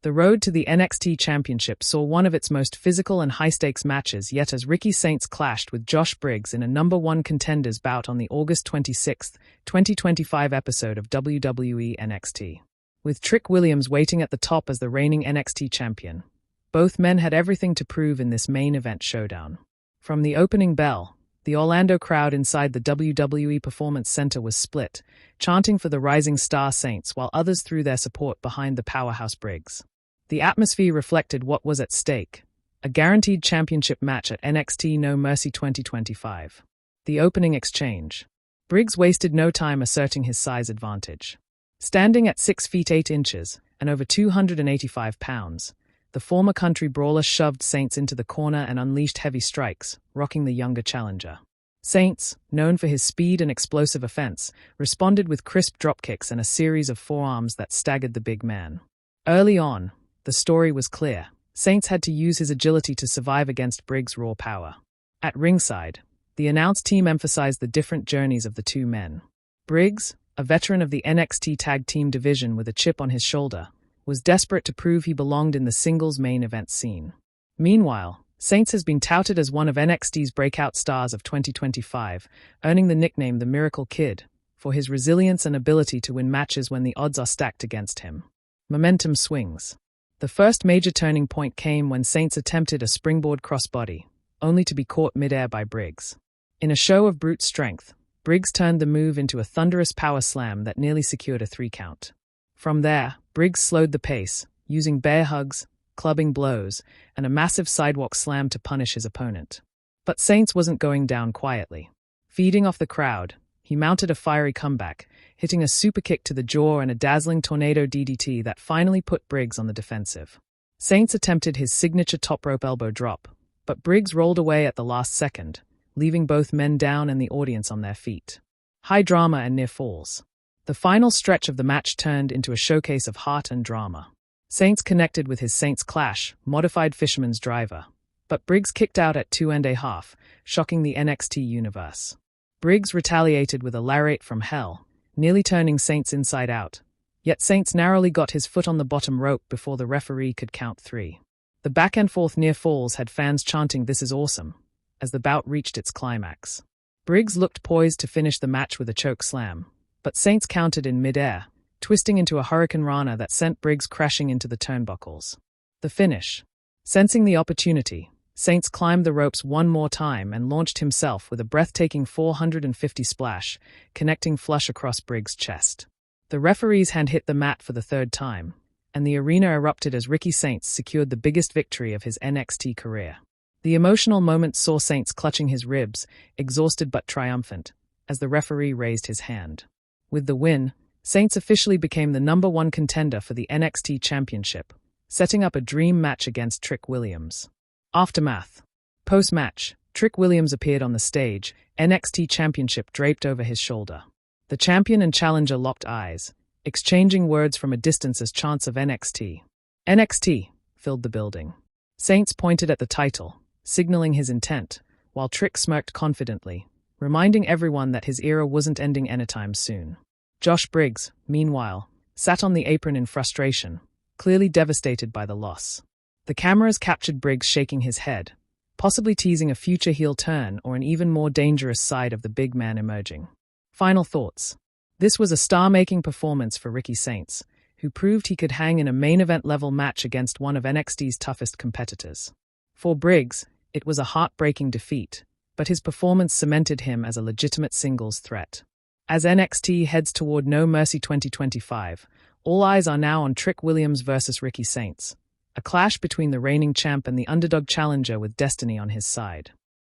The road to the NXT Championship saw one of its most physical and high-stakes matches yet as Ricky Saints clashed with Josh Briggs in a #1 Contenders bout on the August 26, 2025 episode of WWE NXT. With Trick Williams waiting at the top as the reigning NXT champion, both men had everything to prove in this main event showdown. From the opening bell, the Orlando crowd inside the WWE Performance Center was split, chanting for the rising star Saints while others threw their support behind the powerhouse Briggs. The atmosphere reflected what was at stake, a guaranteed championship match at NXT No Mercy 2025. The opening exchange. Briggs wasted no time asserting his size advantage. Standing at 6 feet 8 inches and over 285 pounds, the former country brawler shoved Saints into the corner and unleashed heavy strikes, rocking the younger challenger. Saints, known for his speed and explosive offense, responded with crisp dropkicks and a series of forearms that staggered the big man. Early on, the story was clear. Saints had to use his agility to survive against Briggs' raw power. At ringside, the announced team emphasized the different journeys of the two men. Briggs, a veteran of the NXT Tag Team division with a chip on his shoulder, was desperate to prove he belonged in the singles main event scene. Meanwhile, Saints has been touted as one of NXT's breakout stars of 2025, earning the nickname the Miracle Kid for his resilience and ability to win matches when the odds are stacked against him. Momentum swings. The first major turning point came when Saints attempted a springboard crossbody, only to be caught midair by Briggs. In a show of brute strength, Briggs turned the move into a thunderous power slam that nearly secured a 3 count. From there, Briggs slowed the pace, using bear hugs, clubbing blows, and a massive sidewalk slam to punish his opponent. But Saints wasn't going down quietly. Feeding off the crowd, he mounted a fiery comeback, hitting a super kick to the jaw and a dazzling tornado DDT that finally put Briggs on the defensive. Saints attempted his signature top rope elbow drop, but Briggs rolled away at the last second, leaving both men down and the audience on their feet. High drama and near falls. The final stretch of the match turned into a showcase of heart and drama. Saints connected with his Saints Clash, modified Fisherman's Driver, but Briggs kicked out at 2.5, shocking the NXT universe. Briggs retaliated with a lariat from hell, nearly turning Saints inside out, yet Saints narrowly got his foot on the bottom rope before the referee could count 3. The back-and-forth near falls had fans chanting "This is awesome," as the bout reached its climax. Briggs looked poised to finish the match with a choke slam, but Saints countered in midair, twisting into a Hurricane Rana that sent Briggs crashing into the turnbuckles. The finish. Sensing the opportunity, Saints climbed the ropes one more time and launched himself with a breathtaking 450 splash, connecting flush across Briggs' chest. The referee's hand hit the mat for the 3rd time, and the arena erupted as Ricky Saints secured the biggest victory of his NXT career. The emotional moment saw Saints clutching his ribs, exhausted but triumphant, as the referee raised his hand. With the win, Saints officially became the #1 contender for the NXT Championship, setting up a dream match against Trick Williams. Aftermath. Post-match, Trick Williams appeared on the stage, NXT Championship draped over his shoulder. The champion and challenger locked eyes, exchanging words from a distance as chants of NXT. NXT filled the building. Saints pointed at the title, signaling his intent, while Trick smirked confidently, reminding everyone that his era wasn't ending anytime soon. Josh Briggs, meanwhile, sat on the apron in frustration, clearly devastated by the loss. The cameras captured Briggs shaking his head, possibly teasing a future heel turn or an even more dangerous side of the big man emerging. Final thoughts. This was a star-making performance for Ricky Saints, who proved he could hang in a main event level match against one of NXT's toughest competitors. For Briggs, it was a heartbreaking defeat, but his performance cemented him as a legitimate singles threat. As NXT heads toward No Mercy 2025, all eyes are now on Trick Williams versus Ricky Saints, a clash between the reigning champ and the underdog challenger with destiny on his side.